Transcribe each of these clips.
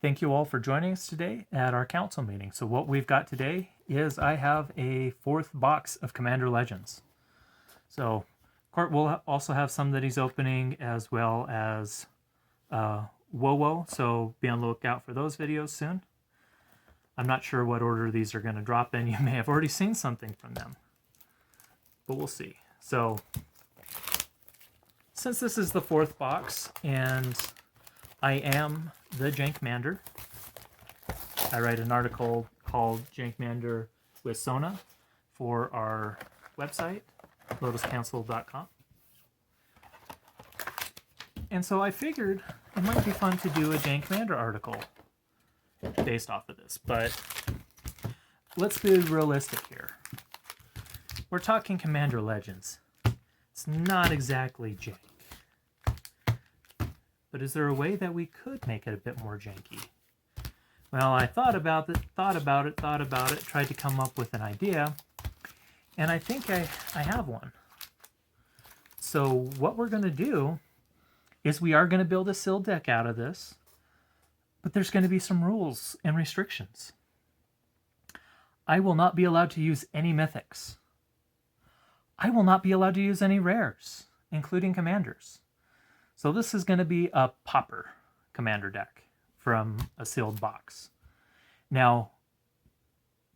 Thank you all for joining us today at our council meeting. So what we've got today is I have a fourth box of Commander Legends. So Court will also have some that he's opening, as well as WoWo, so be on the lookout for those videos soon. I'm not sure what order these are going to drop in. You may have already seen something from them, but we'll see. So since this is the fourth box and I am the Jankmander, I write an article called Jankmander with Sona for our website, lotuscouncil.com. And so I figured it might be fun to do a Jankmander article based off of this, but let's be realistic here. We're talking Commander Legends. It's not exactly jank. But is there a way that we could make it a bit more janky? Well, I thought about it, tried to come up with an idea, and I think I have one. So what we're going to do is we are going to build a sealed deck out of this, but there's going to be some rules and restrictions. I will not be allowed to use any mythics. I will not be allowed to use any rares, including commanders. So this is going to be a popper commander deck from a sealed box. Now,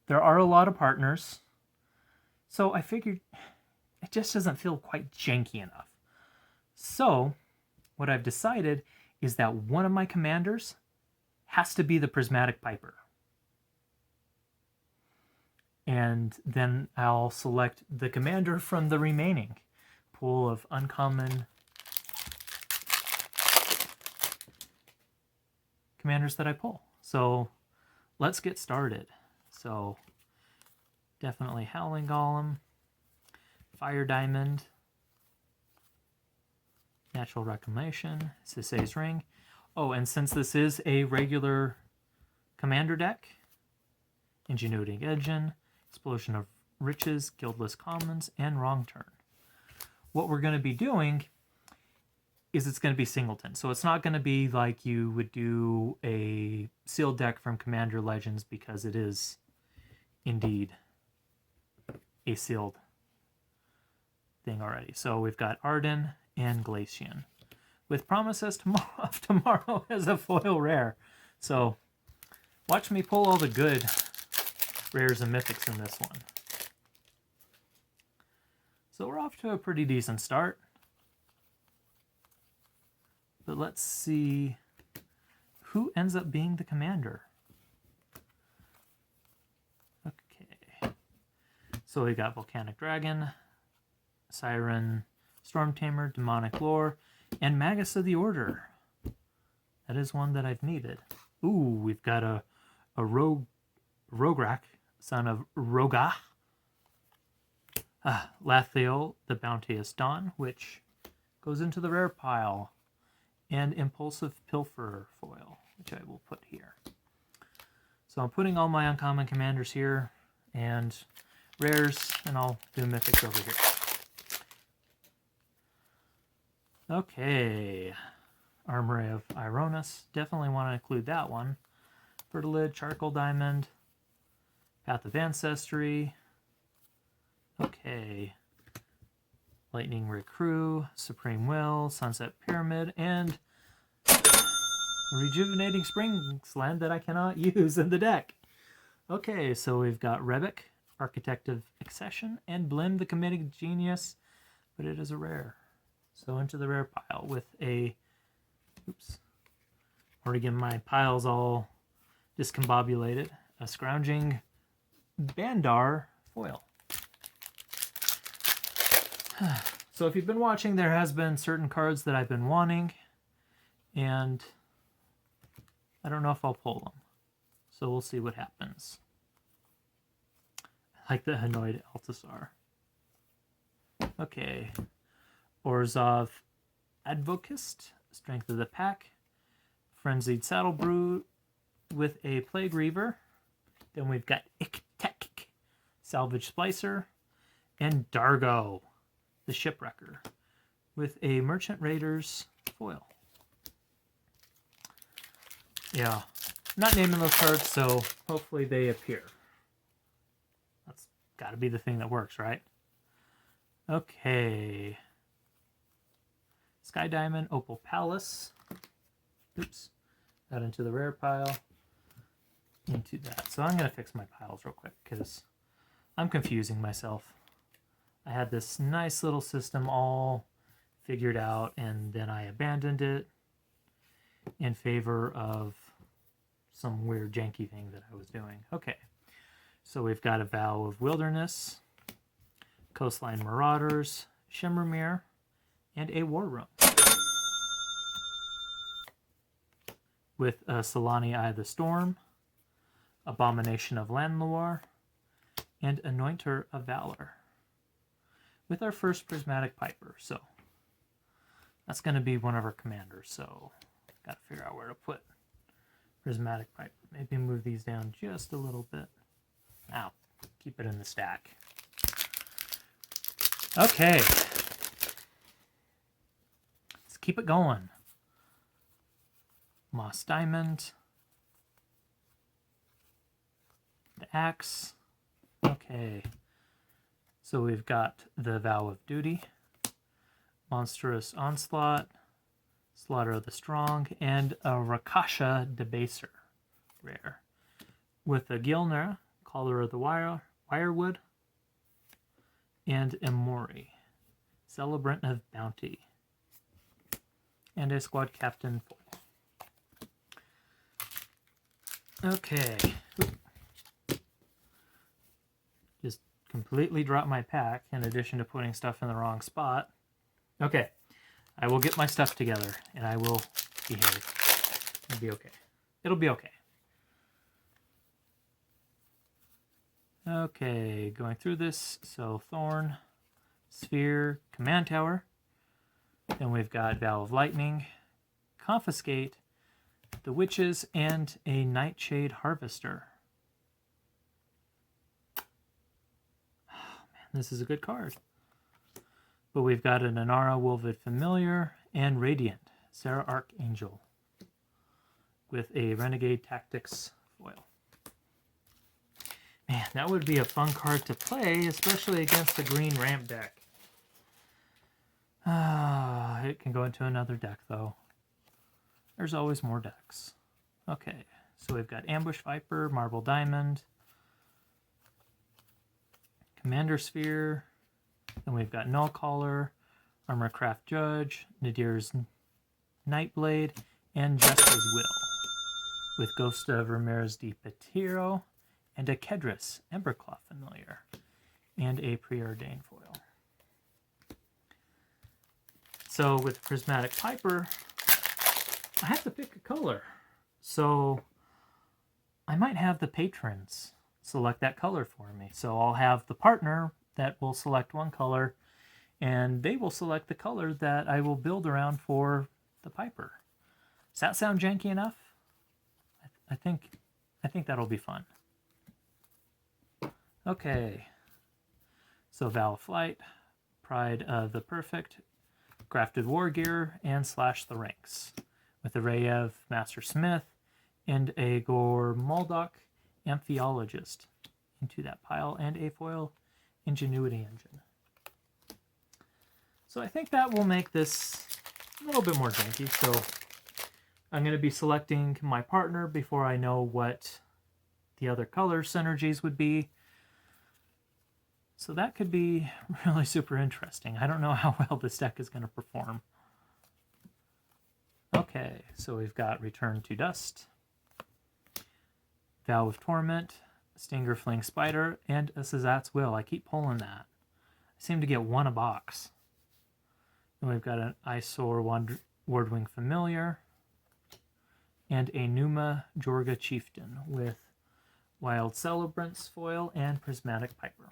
there are a lot of partners, so I figured it just doesn't feel quite janky enough. So what I've decided is that one of my commanders has to be the Prismatic Piper. And then I'll select the commander from the remaining pool of uncommon commanders that I pull. So let's get started. So definitely Howling Golem, Fire Diamond, Natural Reclamation, Sisay's Ring. Oh, and since this is a regular commander deck, Ingenuity Engine, Explosion of Riches, Guildless Commons, and Wrong Turn. What we're going to be doing is it's going to be singleton. So it's not going to be like you would do a sealed deck from Commander Legends, because it is indeed a sealed thing already. So we've got Arden and Glacian, with promises of tomorrow as a foil rare. So watch me pull all the good rares and mythics in this one. So we're off to a pretty decent start. But let's see who ends up being the commander. Okay. So we got Volcanic Dragon, Siren, Storm Tamer, Demonic Lore, and Magus of the Order. That is one that I've needed. Ooh, we've got a Rograk, son of Roga. Lathiel, the Bounteous Dawn, which goes into the rare pile. And Impulsive Pilferer foil, which I will put here. So I'm putting all my uncommon commanders here, and rares, and I'll do mythics over here. Okay, Armory of Ironis, definitely want to include that one. Fertilid, Charcoal Diamond, Path of Ancestry. Okay, Lightning Recruit, Supreme Will, Sunset Pyramid, and Rejuvenating Springs, land that I cannot use in the deck. Okay, so we've got Rebic, Architect of Accession, and Blim, the Committed Genius, but it is a rare. So into the rare pile with a, oops, already getting my piles all discombobulated, a Scrounging Bandar foil. So if you've been watching, there has been certain cards that I've been wanting, and I don't know if I'll pull them. So we'll see what happens. I like the Annoyed Altasar. Okay. Orzhov Advocist, Strength of the Pack, Frenzied Saddlebrew with a Plague Reaver. Then we've got Iktek, Salvage Splicer, and Dargo, the Shipwrecker, with a Merchant Raiders foil. Yeah, not naming those cards, so hopefully they appear. That's got to be the thing that works, right? Okay. Sky Diamond, Opal Palace. Oops. That into the rare pile. Into that. So I'm going to fix my piles real quick because I'm confusing myself. I had this nice little system all figured out, and then I abandoned it in favor of some weird janky thing that I was doing. Okay. So we've got a Vow of Wilderness, Coastline Marauders, Shimmermere, and a War Room. With a Solani Eye of the Storm, Abomination of Landlore, and Anointer of Valor. With our first Prismatic Piper. So that's going to be one of our commanders. So got to figure out where to put Prismatic Piper. Maybe move these down just a little bit. Ow. Keep it in the stack. Okay. Let's keep it going. Moss Diamond. The Axe. Okay. So we've got the Vow of Duty, Monstrous Onslaught, Slaughter of the Strong, and a Rakasha Debaser rare. With a Gilner, Caller of the Wirewood, and Emori, Celebrant of Bounty, and a Squad Captain foil. Okay. Just completely dropped my pack in addition to putting stuff in the wrong spot. Okay. I will get my stuff together and I will behave. It'll be okay. It'll be okay. Okay, going through this. So Thorn, Sphere, Command Tower. Then we've got Vow of Lightning, Confiscate, the Witches, and a Nightshade Harvester. Oh man, this is a good card. But we've got an Inara Wolvid Familiar and Radiant, Sarah Archangel, with a Renegade Tactics foil. Man, that would be a fun card to play, especially against the green ramp deck. It can go into another deck, though. There's always more decks. Okay, so we've got Ambush Viper, Marble Diamond, Commander Sphere, and we've got Null Caller, Armorcraft Judge, Nadir's Nightblade, and Jester's Will, with Ghost of Ramirez de Petiro, and a Kedris Emberclaw Familiar, and a Preordained foil. So with Prismatic Piper, I have to pick a color. So I might have the patrons select that color for me. So I'll have the partner that will select one color, and they will select the color that I will build around for the Piper. Does that sound janky enough? I think that'll be fun. Okay. So Vow of Flight, Pride of the Perfect, Crafted War Gear, and Slash the Ranks, with a Rayev Master Smith and a Gore Moldok Amphiologist into that pile, and a foil Ingenuity Engine. So I think that will make this a little bit more janky. So I'm going to be selecting my partner before I know what the other color synergies would be. So that could be really super interesting. I don't know how well this deck is going to perform. Okay, so we've got Return to Dust, Vow of Torment, Stinger Fling Spider, and a Sazat's Will. I keep pulling that. I seem to get one a box. Then we've got an Eyesore Wardwing Familiar, and a Numa Jorga Chieftain with Wild Celebrants foil and Prismatic Piper.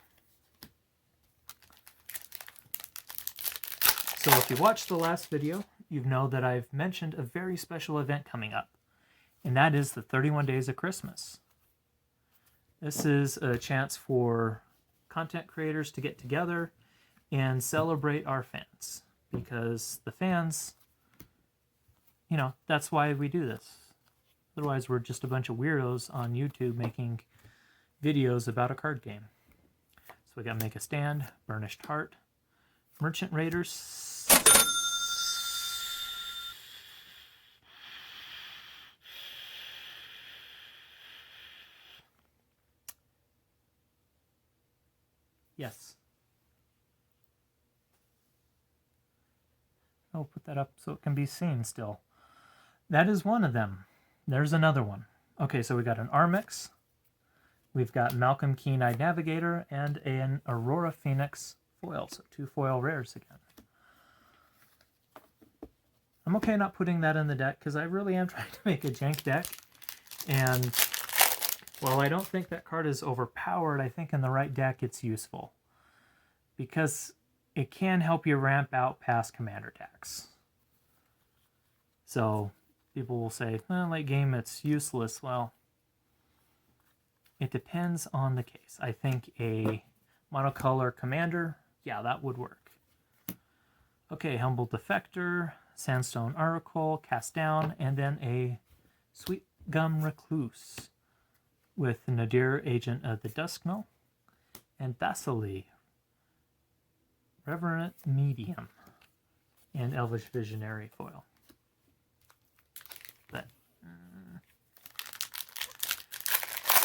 So if you watched the last video, you know that I've mentioned a very special event coming up, and that is the 31 Days of Christmas. This is a chance for content creators to get together and celebrate our fans, because the fans, you know, that's why we do this. Otherwise, we're just a bunch of weirdos on YouTube making videos about a card game. So we got Make a Stand, Burnished Heart, Merchant Raiders. Yes. I'll put that up so it can be seen still. That is one of them. There's another one. Okay, so we got an Armix. We've got Malcolm Keen-Eyed Navigator and an Aurora Phoenix foil. So 2 foil rares again. I'm okay not putting that in the deck because I really am trying to make a jank deck. And while I don't think that card is overpowered, I think in the right deck it's useful. Because it can help you ramp out past commander attacks. So people will say, well, late game it's useless. Well, it depends on the case. I think a monocolor commander, yeah, that would work. Okay, Humble Defector, Sandstone Oracle, Cast Down, and then a Sweet Gum Recluse with Nadir, Agent of the Dusknull, and Thessaly, Reverent Medium, and Elvish Visionary foil. But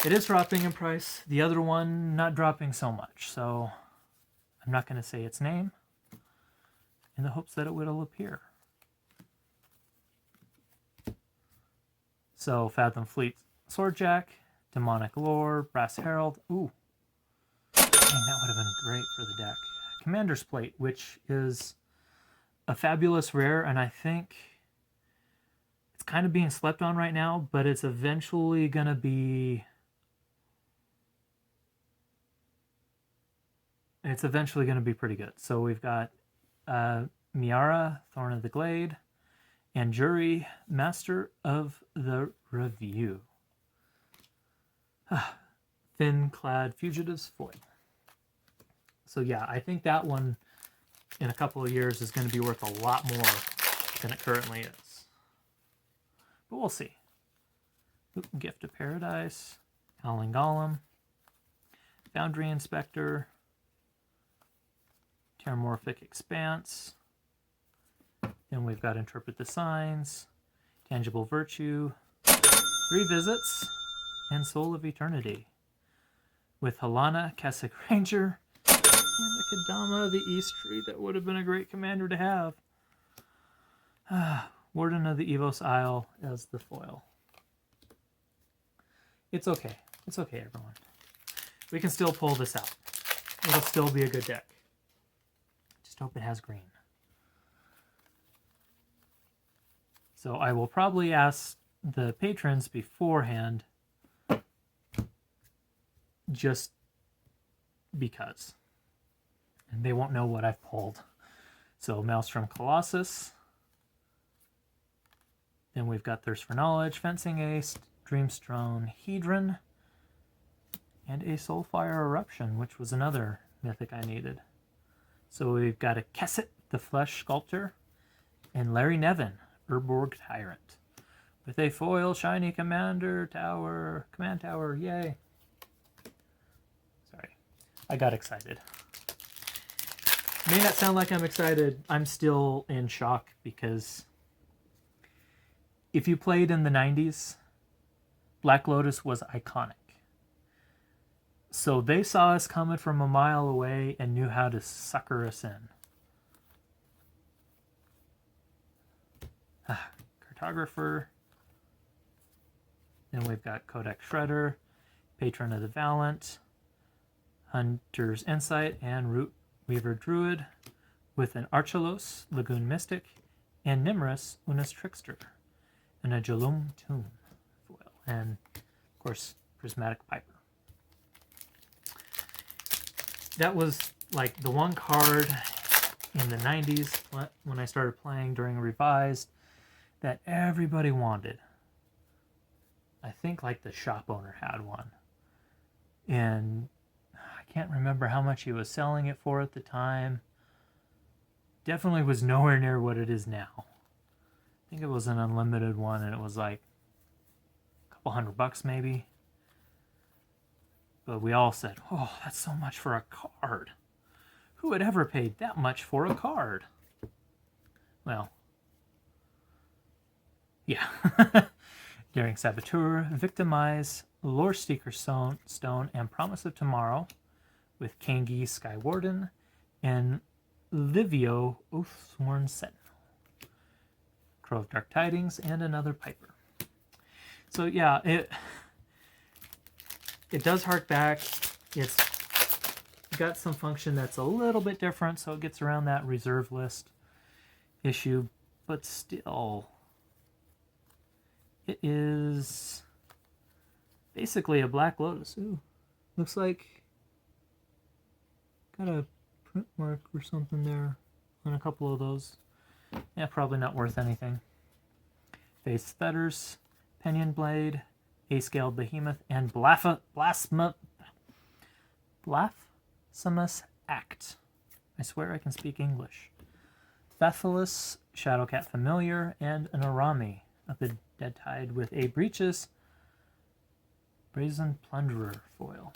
it is dropping in price. The other one not dropping so much, so I'm not going to say its name in the hopes that it will appear. So Fathom Fleet Swordjack, Demonic Lore, Brass Herald. Ooh, dang, that would have been great for the deck. Commander's Plate, which is a fabulous rare, and I think it's kind of being slept on right now, but it's eventually going to be... It's eventually going to be pretty good. So we've got Miara, Thorn of the Glade, and Jury, Master of the Review. Thin-clad Fugitives foil. So yeah, I think that one in a couple of years is going to be worth a lot more than it currently is. But we'll see. Gift of Paradise, Howling Golem, Foundry Inspector, Terramorphic Expanse. Then we've got Interpret the Signs, Tangible Virtue, 3 Visits, and Soul of Eternity. With Halana, Cassock Ranger, and the Kadama of the East Tree. That would have been a great commander to have. Warden of the Evos Isle as the foil. It's okay. It's okay, everyone. We can still pull this out. It'll still be a good deck. Just hope it has green. So I will probably ask the patrons beforehand, just because. And they won't know what I've pulled. So Maelstrom Colossus. Then we've got Thirst for Knowledge, Fencing Ace, Dreamstone Hedron, and a Soulfire Eruption, which was another mythic I needed. So we've got a Kesset, the Flesh Sculptor, and Larry Nevin, Urborg Tyrant, with a foil shiny command tower, yay. Sorry, I got excited. May not sound like I'm excited. I'm still in shock because if you played in the 90s, Black Lotus was iconic. So they saw us coming from a mile away and knew how to sucker us in. Cartographer. Then we've got Codex Shredder, Patron of the Valiant, Hunter's Insight, and Root Weaver Druid, with an Archelos, Lagoon Mystic, and Nimrus, Unas Trickster, and a Jalum Tomb foil, and of course Prismatic Piper. That was like the one card in the 90s when I started playing during Revised that everybody wanted. I think like the shop owner had one. And I can't remember how much he was selling it for at the time. Definitely was nowhere near what it is now. I think it was an unlimited one and it was like couple $100 maybe. But we all said, oh, that's so much for a card. Who would ever pay that much for a card? Well, yeah. Daring Saboteur, Victimize, Lore Seeker Stone, and Promise of Tomorrow with Kangi Skywarden and Livio Oathsworn Sentinel. Crow of Dark Tidings and another Piper. So yeah, it does hark back. It's got some function that's a little bit different, so it gets around that reserve list issue, but still, it is basically a Black Lotus. Ooh, looks like got a print mark or something there on a couple of those. Yeah, probably not worth anything. Face Fetters, Pinion Blade, A-Scaled Behemoth, and Blasphemous Act. I swear I can speak English. Thethylus, Shadowcat Familiar, and an Arami of the Dead Tide with a Breaches Brazen Plunderer foil.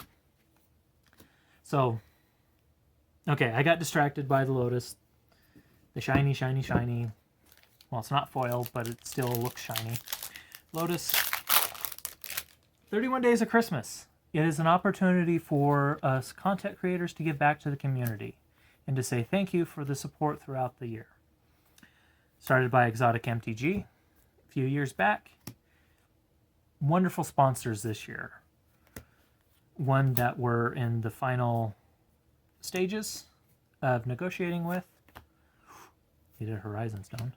So, okay, I got distracted by the Lotus. The shiny, shiny, shiny. Well, it's not foil, but it still looks shiny. Lotus, 31 Days of Christmas. It is an opportunity for us content creators to give back to the community and to say thank you for the support throughout the year. Started by Exotic MTG a few years back. Wonderful sponsors this year. One that we're in the final stages of negotiating with. He did Horizon Stone.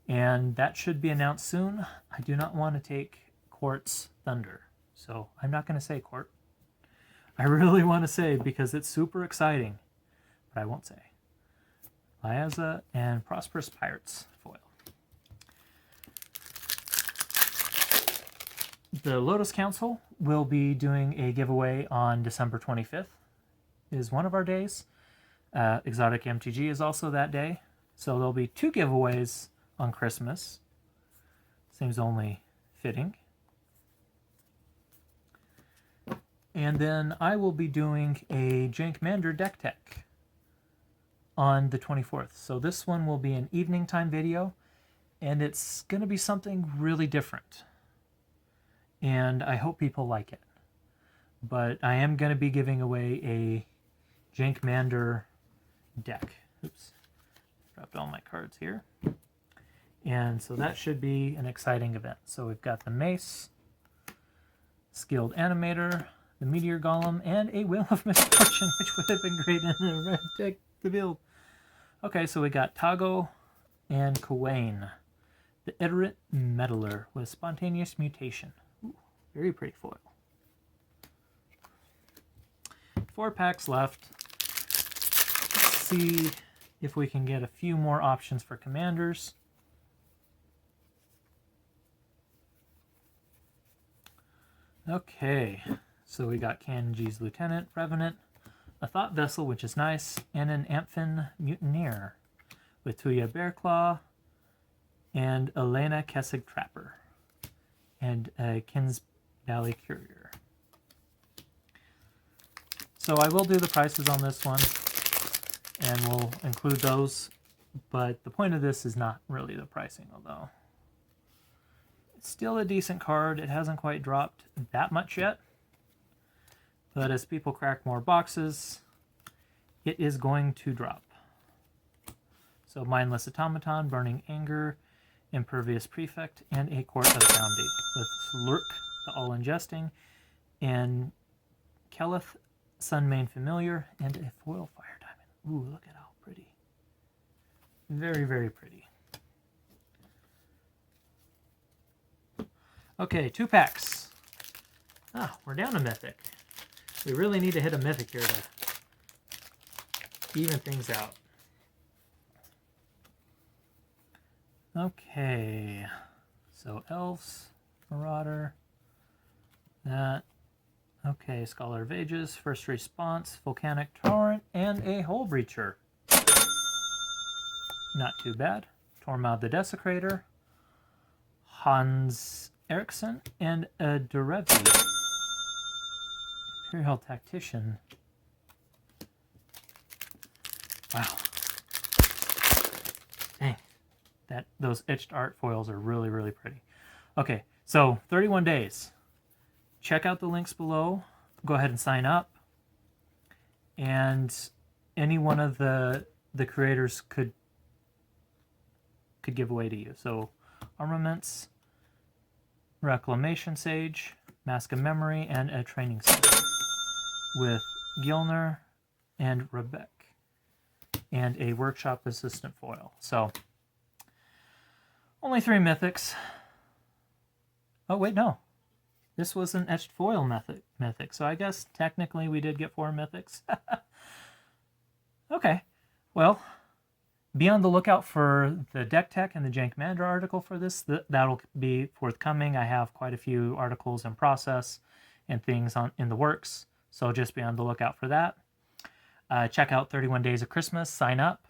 And that should be announced soon. I do not want to take Quartz Thunder, so I'm not going to say Quart. I really want to say because it's super exciting, but I won't say. Liaza and Prosperous Pirates foil. The Lotus Council will be doing a giveaway on December 25th. Is one of our days. Exotic MTG is also that day. So there'll be 2 giveaways on Christmas. Seems only fitting. And then I will be doing a Jank Mander deck tech on the 24th. So this one will be an evening time video, and it's going to be something really different. And I hope people like it. But I am going to be giving away a Jank Mander deck. Oops. Dropped all my cards here. And so that should be an exciting event. So we've got the Mace, Skilled Animator, the Meteor Golem, and a Wheel of Misfortune, which would have been great in a red deck to build. Okay, so we got Tago and Kawain, the Iterate Meddler with Spontaneous Mutation. Ooh, very pretty foil. 4 packs left. Let's see if we can get a few more options for commanders. Okay, so we got Kanji's Lieutenant, Revenant, a Thought Vessel, which is nice, and an Amphin Mutineer with Tuya Bearclaw and Elena Kessig Trapper and a Kins Valley Courier. So I will do the prices on this one, and we'll include those, but the point of this is not really the pricing, although it's still a decent card. It hasn't quite dropped that much yet, but as people crack more boxes, it is going to drop. So Mindless Automaton, Burning Anger, Impervious Prefect, and a Court of Bounty with Lurk, the All-Ingesting, and Keleth, Sunmane Familiar, and a Foil Fire Diamond. Ooh, look at how pretty. Very, very pretty. Okay, 2 packs. Ah, we're down to Mythic. We really need to hit a Mythic here to even things out. Okay, so Elves, Marauder, that. Okay, Scholar of Ages, First Response, Volcanic Torrent, and a Hole Breacher. Not too bad. Tormod the Desecrator, Hans Erickson, and a Derevi. Imperial Tactician. Wow. Dang. Those etched art foils are really, really pretty. Okay, so 31 days. Check out the links below. Go ahead and sign up. And any one of the creators could give away to you. So armaments, reclamation sage, mask of memory, and a training sage with Gilner and Rebecca, and a workshop assistant foil. So only 3 mythics. Oh wait, no. This was an etched foil mythic, so I guess technically we did get 4 mythics. Okay, well, be on the lookout for the deck tech and the Jank Mandra article for this. That'll be forthcoming. I have quite a few articles in process and things in the works, so just be on the lookout for that. Check out 31 Days of Christmas, sign up.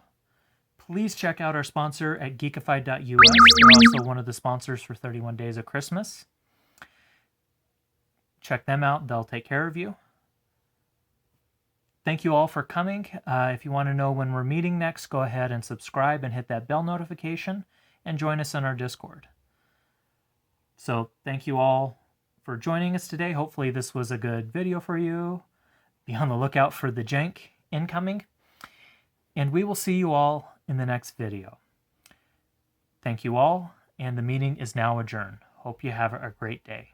Please check out our sponsor at geekified.us. They're also one of the sponsors for 31 Days of Christmas. Check them out. They'll take care of you. Thank you all for coming. If you want to know when we're meeting next, go ahead and subscribe and hit that bell notification and join us on our Discord. So thank you all for joining us today. Hopefully this was a good video for you. Be on the lookout for the Jank incoming. And we will see you all in the next video. Thank you all, and the meeting is now adjourned. Hope you have a great day.